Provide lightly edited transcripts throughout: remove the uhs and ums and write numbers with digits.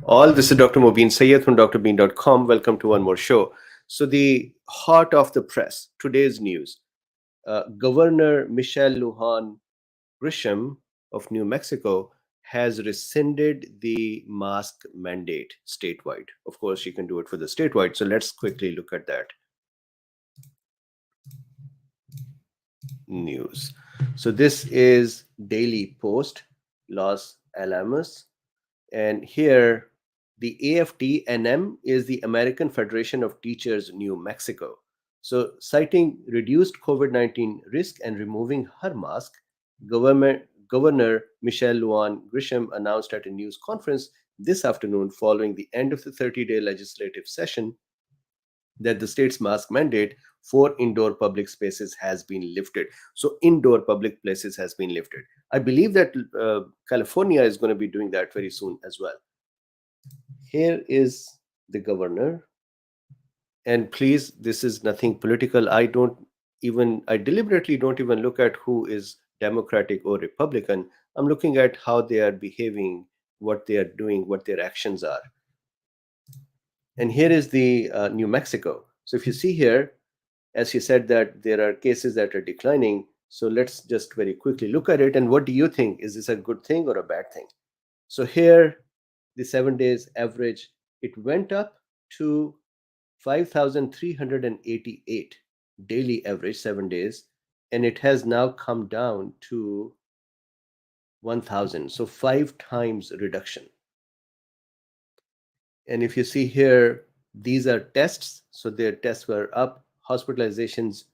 All this is Dr. Mobeen Sayed from drbeen.com. Welcome to one more show. So, the heart of the press, today's news. Governor Michelle Lujan Grisham of New Mexico has rescinded the mask mandate statewide. Of course, she can do it for the statewide. So, let's quickly look at that news. So, this is Daily Post, Los Alamos. And here, the AFT-NM is the American Federation of Teachers New Mexico. So, citing reduced COVID-19 risk and removing her mask, Governor Michelle Lujan Grisham announced at a news conference this afternoon following the end of the 30-day legislative session that the state's mask mandate for indoor public spaces has been lifted. So, indoor public places has been lifted. I believe that California is going to be doing that very soon as well. Here is the governor, and please, this is nothing political. I deliberately don't even look at who is Democratic or Republican. I'm looking at how they are behaving, what they are doing, what their actions are. And here is the New Mexico. So if you see here, as she said, that there are cases that are declining. So let's just very quickly look at it. And what do you think? Is this a good thing or a bad thing? So here, the 7 days average, it went up to 5,388 daily average, 7 days, and it has now come down to 1,000. So 5 times reduction. And if you see here, these are tests. So their tests were up. Hospitalizations,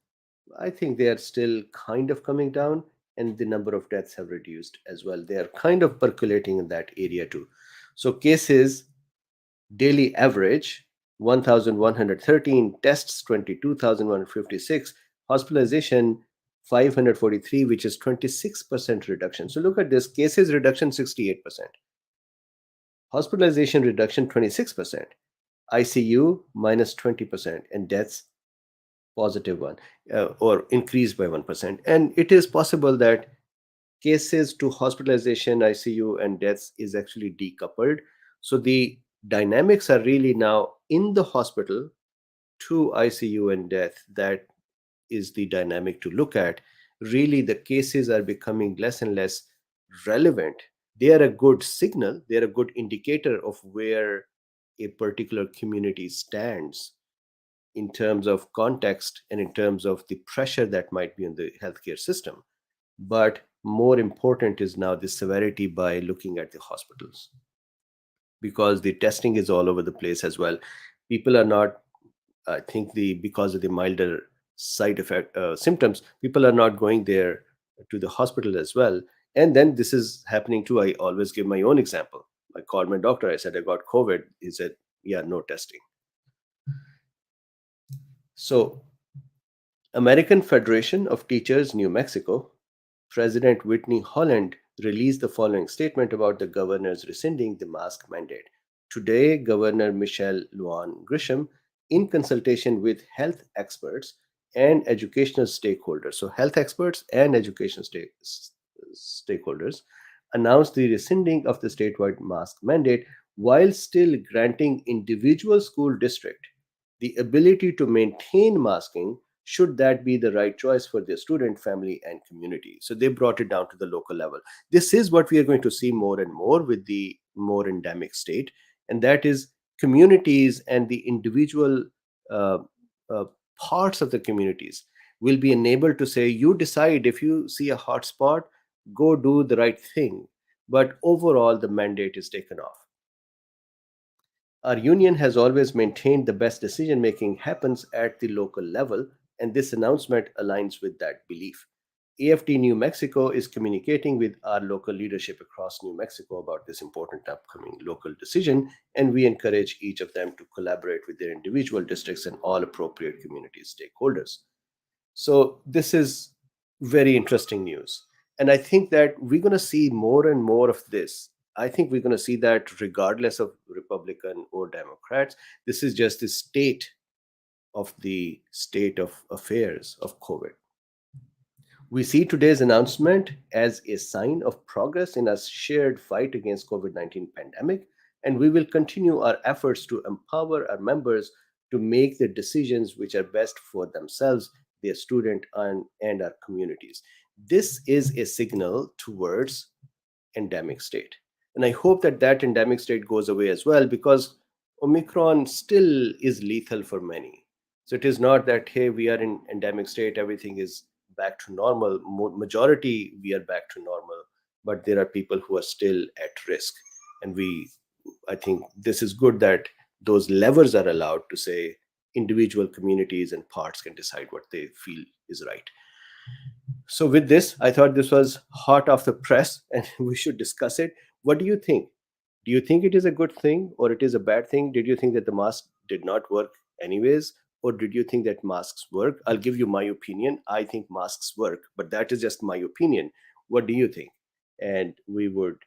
I think they are still kind of coming down, and the number of deaths have reduced as well. They are kind of percolating in that area too. So cases, daily average 1,113, tests 22,156, hospitalization 543, which is 26% reduction. So look at this: cases reduction 68%, hospitalization reduction 26%, ICU minus 20%, and deaths positive one, or increased by 1%. And it is possible that cases to hospitalization, ICU, and deaths is actually decoupled. So the dynamics are really now in the hospital to ICU and death. That is the dynamic to look at. Really, the cases are becoming less and less relevant. They are a good signal, they are a good indicator of where a particular community stands in terms of context and in terms of the pressure that might be on the healthcare system. But more important is now the severity by looking at the hospitals, because the testing is all over the place as well. People are not, I think, the because of the milder side effect symptoms, people are not going there to the hospital as well. And then this is happening too. I always give my own example. I called my doctor, I said I got COVID. He said, yeah, no testing. So, American Federation of Teachers New Mexico, President Whitney Holland released the following statement about the governor's rescinding the mask mandate. Today, Governor Michelle Lujan Grisham, in consultation with health experts and educational stakeholders, so health experts and education stakeholders, announced the rescinding of the statewide mask mandate while still granting individual school district the ability to maintain masking should that be the right choice for their student, family, and community. So they brought it down to the local level. This is what we are going to see more and more with the more endemic state, and that is communities and the individual uh, uh, parts of the communities will be enabled to say, you decide if you see a hot spot, go do the right thing. But overall, the mandate is taken off. Our union has always maintained the best decision making happens at the local level, and this announcement aligns with that belief. AFT New Mexico is communicating with our local leadership across New Mexico about this important upcoming local decision, and we encourage each of them to collaborate with their individual districts and all appropriate community stakeholders. So, this is very interesting news. And I think that we're going to see more and more of this. I think we're going to see that regardless of Republican or Democrats. This is just the state of affairs of COVID. We see today's announcement as a sign of progress in our shared fight against COVID-19 pandemic. And we will continue our efforts to empower our members to make the decisions which are best for themselves, their student, and our communities. This is a signal towards endemic state. And I hope that that endemic state goes away as well, because Omicron still is lethal for many. So it is not that, hey, we are in endemic state, everything is back to normal. Majority, we are back to normal, but there are people who are still at risk. And I think this is good that those levers are allowed to say individual communities and parts can decide what they feel is right. So, with this, I thought this was hot off the press and we should discuss it. What do you think? Do you think it is a good thing or it is a bad thing? Did you think that the mask did not work anyways? Or did you think that masks work? I'll give you my opinion. I think masks work, but that is just my opinion. What do you think? And we would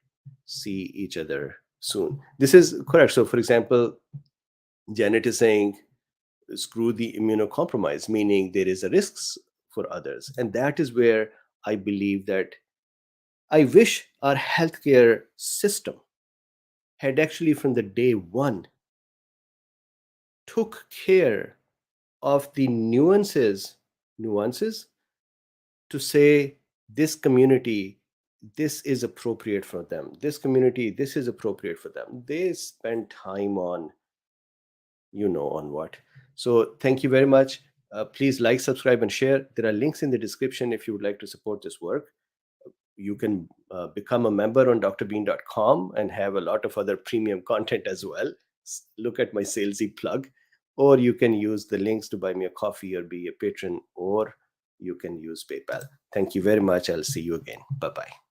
see each other soon. This is correct. So, for example, Janet is saying, screw the immunocompromised, meaning there is a risks for others. And that is where I believe that I wish our healthcare system had actually from the day one took care of the nuances to say this community, this is appropriate for them, this community, this is appropriate for them. They spend time on on what. So thank you very much. Please like, subscribe, and share. There are links in the description if you would like to support this work. You can become a member on drbeen.com and have a lot of other premium content as well. Look at my salesy plug. Or you can use the links to buy me a coffee or be a patron, or you can use PayPal. Thank you very much. I'll see you again. Bye-bye.